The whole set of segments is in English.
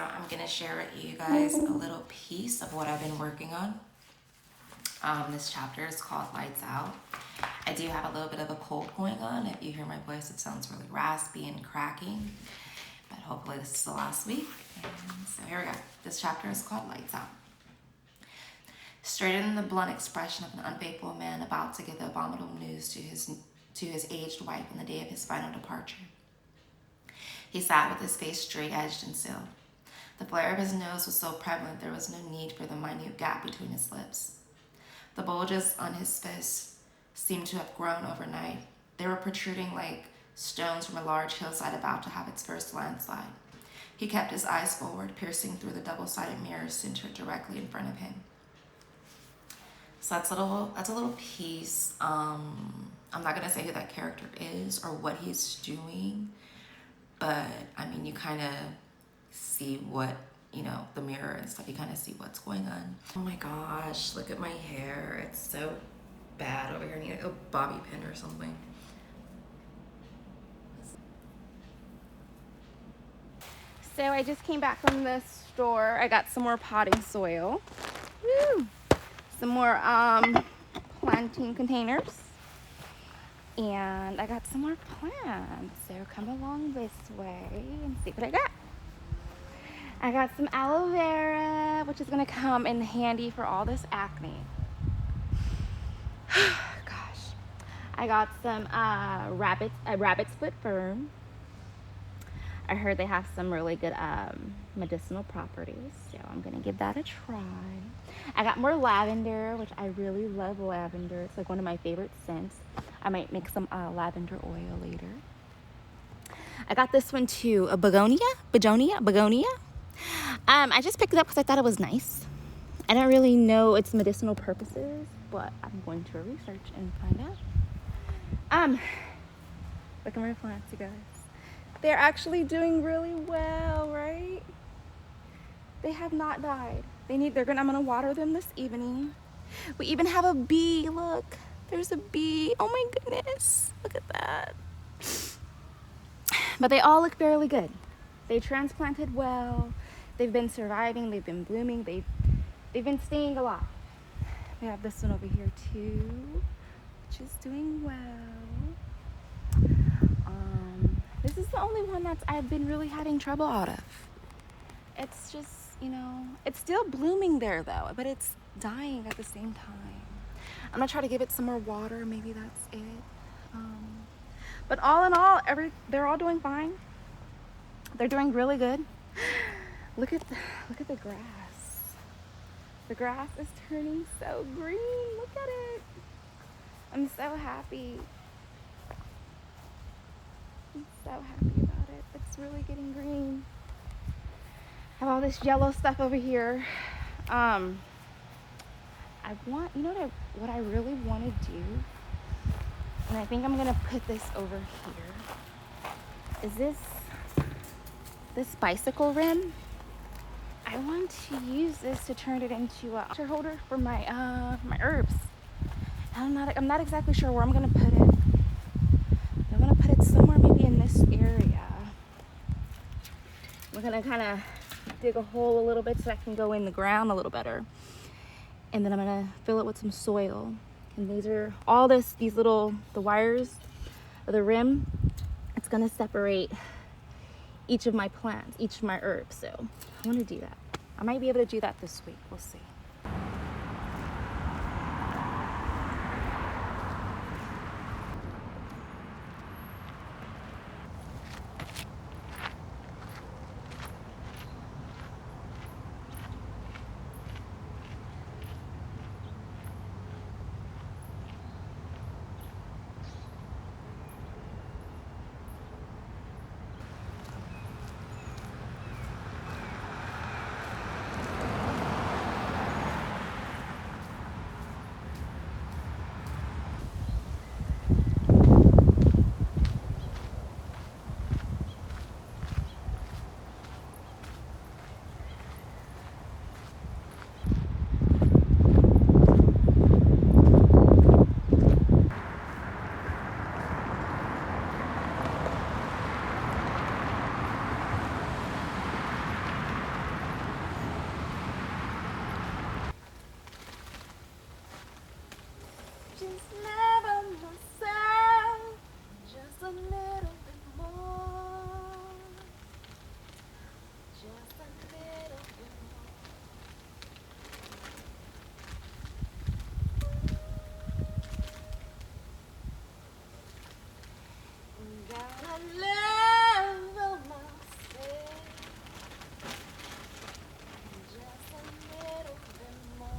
I'm going to share with you guys a little piece of what I've been working on. This chapter is called Lights Out. I do have a little bit of a cold going on. If you hear my voice, it sounds really raspy and cracking. But hopefully this is the last week. And so here we go. This chapter is called Lights Out. Straighten the blunt expression of an unfaithful man about to give the abominable news to his aged wife on the day of his final departure. He sat with his face straight-edged and still. The flare of his nose was so prevalent there was no need for the minute gap between his lips. The bulges on his fists seemed to have grown overnight. They were protruding like stones from a large hillside about to have its first landslide. He kept his eyes forward, piercing through the double-sided mirror centered directly in front of him. So that's a little piece. I'm not gonna say who that character is or what he's doing, but I mean, you kind of see what, the mirror and stuff, you kind of see what's going on. Oh my gosh, look at my hair. It's so bad over here. I need a bobby pin or something. So I just came back from the store. I got some more potting soil. Woo! Some more planting containers. And I got some more plants. So come along this way and see what I got. I got some aloe vera, which is gonna come in handy for all this acne. Gosh. I got some rabbit's foot fern. I heard they have some really good medicinal properties, so I'm gonna give that a try. I got more lavender, which I really love lavender. It's like one of my favorite scents. I might make some lavender oil later. I got this one too, a begonia. I just picked it up because I thought it was nice. I don't really know its medicinal purposes, but I'm going to research and find out. Look at my plants, you guys. They're actually doing really well, right? They have not died. I'm gonna water them this evening. We even have a bee, look. There's a bee, oh my goodness. Look at that. But they all look fairly good. They transplanted well. They've been surviving, they've been blooming, they've been staying alive. We have this one over here too, which is doing well. This is the only one I've been really having trouble out of. It's just, it's still blooming there though, but it's dying at the same time. I'm gonna try to give it some more water, maybe that's it. But all in all, they're all doing fine. They're doing really good. Look at the grass. The grass is turning so green. Look at it. I'm so happy. I'm so happy about it. It's really getting green. I have all this yellow stuff over here. What I really want to do, and I think I'm gonna put this over here, is this bicycle rim. I want to use this to turn it into a water holder for my herbs. I'm not exactly sure where I'm gonna put it. I'm gonna put it somewhere maybe in this area. We're gonna kind of dig a hole a little bit so I can go in the ground a little better. And then I'm gonna fill it with some soil. And these are the wires of the rim. It's gonna separate each of my plants, each of my herbs. So I want to do that. I might be able to do that this week. We'll see. Just love myself just a little bit more. Just a little bit more. Gotta love myself just a little bit more.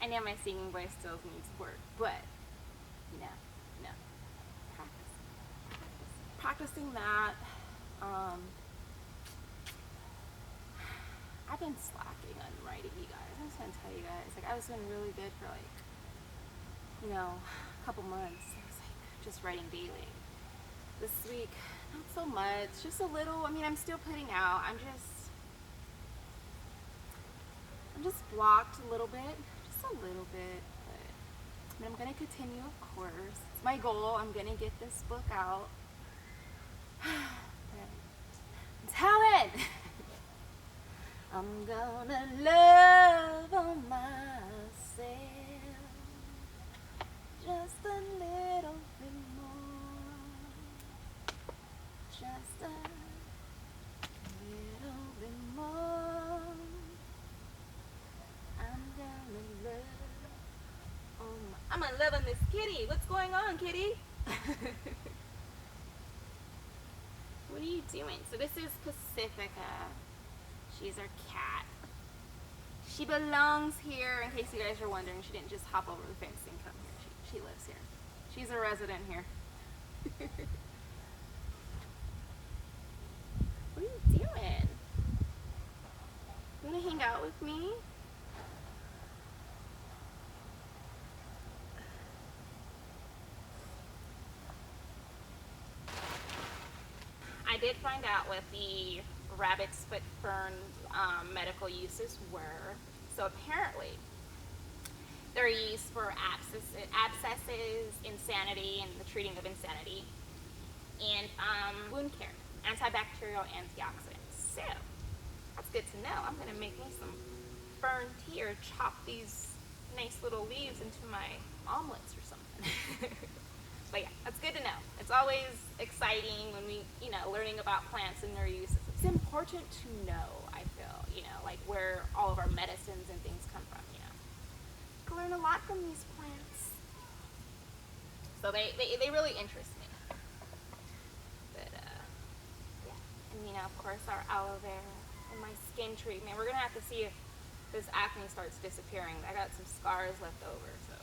I know my singing voice still needs work, but you know, practicing that. I've been slacking on writing, you guys. I'm just gonna tell you guys, like, I was doing really good for like, a couple months. I was like just writing daily. This week, not so much, just a little. I mean, I'm still putting out. I'm just blocked a little bit, just a little bit. But I'm gonna continue, of course. It's my goal. I'm gonna get this book out. Until then, I'm gonna love on myself just a little bit more. Just a little bit more. I'm gonna love on this kitty. What's going on, kitty? What are you doing? So this is Pacifica. She's our cat. She belongs here. In case you guys are wondering, she didn't just hop over the fence and come here. She lives here. She's a resident here. What are you doing? You wanna hang out with me? I did find out what the rabbit's foot fern medical uses were. So apparently, they're used for abscesses, insanity, and the treating of insanity, and wound care, antibacterial, antioxidants. So that's good to know. I'm gonna make me some fern tea or chop these nice little leaves into my omelets or something. But yeah, that's good to know. It's always exciting when we, learning about plants and their uses. It's important to know, I feel, like where all of our medicines and things come from, I can learn a lot from these plants. So they really interest me. But, yeah. And, of course, our aloe vera and my skin treatment. We're going to have to see if this acne starts disappearing. I got some scars left over, so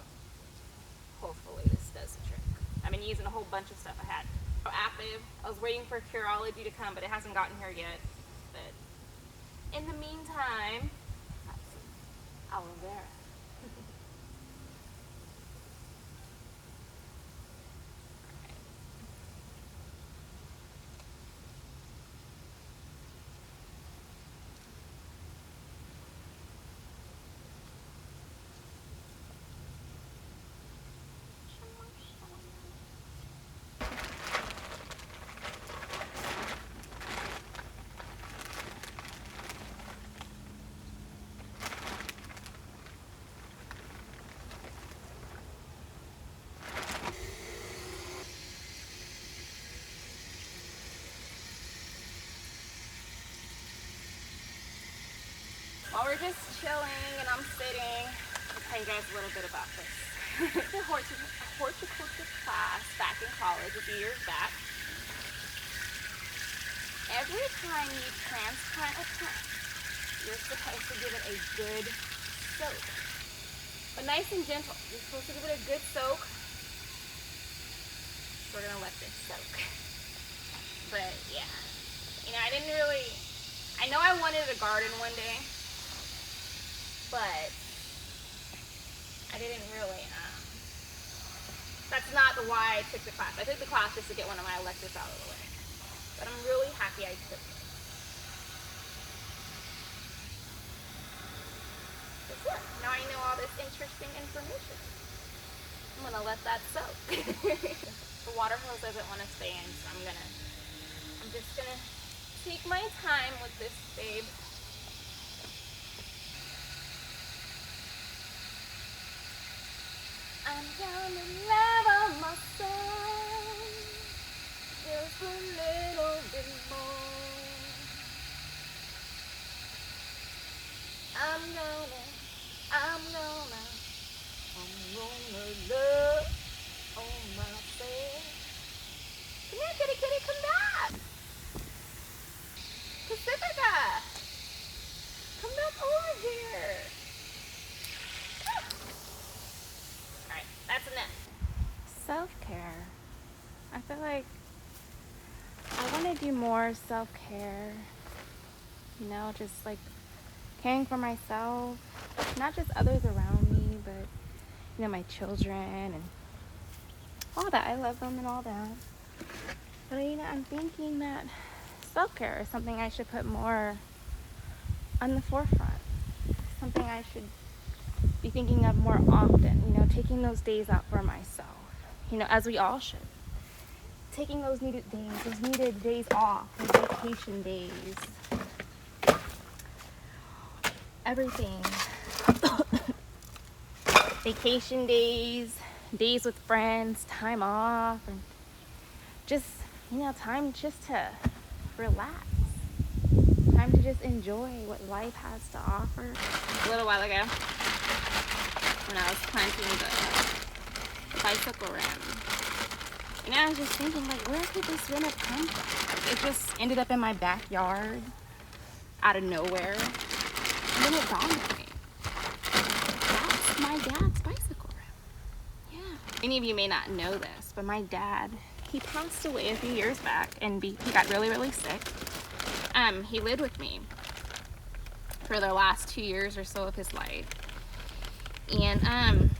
hopefully this does the trick. I've been using a whole bunch of stuff I had. Active. I was waiting for Curology to come, but it hasn't gotten here yet. But in the meantime, I have some aloe vera. While we're just chilling and I'm sitting, I'll tell you guys a little bit about this. The horticulture class back in college a few years back. Every time you transplant a plant, you're supposed to give it a good soak. But nice and gentle. You're supposed to give it a good soak. We're gonna let this soak. But yeah, I know I wanted a garden one day, but I didn't really, that's not why I took the class. I took the class just to get one of my electives out of the way. But I'm really happy I took it. But yeah, now I know all this interesting information. I'm gonna let that soak. The water hose doesn't want to stay in, so I'm just gonna take my time with this, babe. I'm gonna love on myself just a little bit more. I'm gonna love on myself. Come here, kitty, kitty, come back. Pacifica, come back over here. Alright, that's enough. Self-care. I feel like I want to do more self-care. You know, just like caring for myself. Not just others around me, but, you know, my children and all that. I love them and all that. But, you know, I'm thinking that self-care is something I should put more on the forefront. Something I should be thinking of more often, you know, taking those days out for myself, you know, as we all should. Taking those needed days off, those vacation days, everything. Vacation days, days with friends, time off, and just, you know, time just to relax. Time to just enjoy what life has to offer. A little while ago, when I was planting the bicycle rim, you know, I was just thinking, like, where could this rim have come from? It just ended up in my backyard, out of nowhere, and then it dawned on me. That's my dad's bicycle rim. Yeah. Many of you may not know this, but my dad, he passed away a few years back, and he got really, really sick. He lived with me for the last 2 years or so of his life. And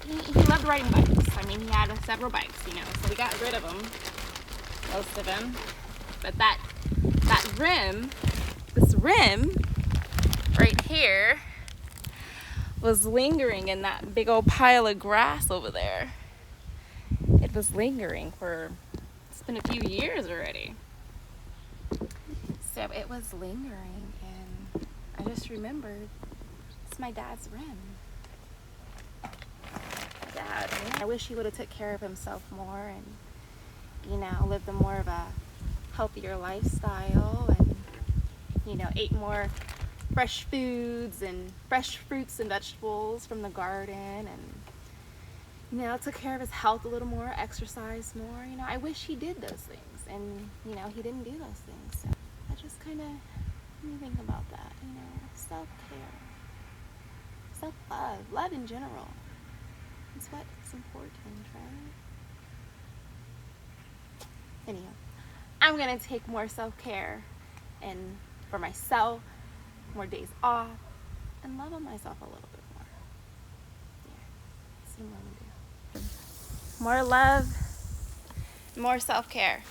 he loved riding bikes. I mean, he had several bikes, you know, so we got rid of them, most of them. But that rim, this rim right here, was lingering in that big old pile of grass over there. It was lingering it's been a few years already. So it was lingering, and I just remembered it's my dad's rim. Dad, I wish he would have took care of himself more and, you know, lived a more of a healthier lifestyle and, you know, ate more fresh foods and fresh fruits and vegetables from the garden and, you know, took care of his health a little more, exercised more. You know, I wish he did those things, and, you know, he didn't do those things. So I just kind of made me think about that, you know, self-care, self-love, love in general. It's what's important, right? Anyhow, I'm gonna take more self-care and for myself, more days off, and love on myself a little bit more. Yeah, that's what I'm gonna do. More love, more self-care.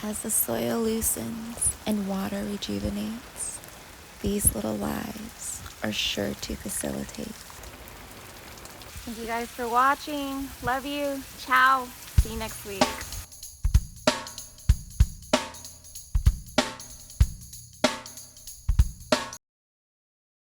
As the soil loosens and water rejuvenates, these little lives are sure to facilitate. Thank you guys for watching. Love you. Ciao. See you next week.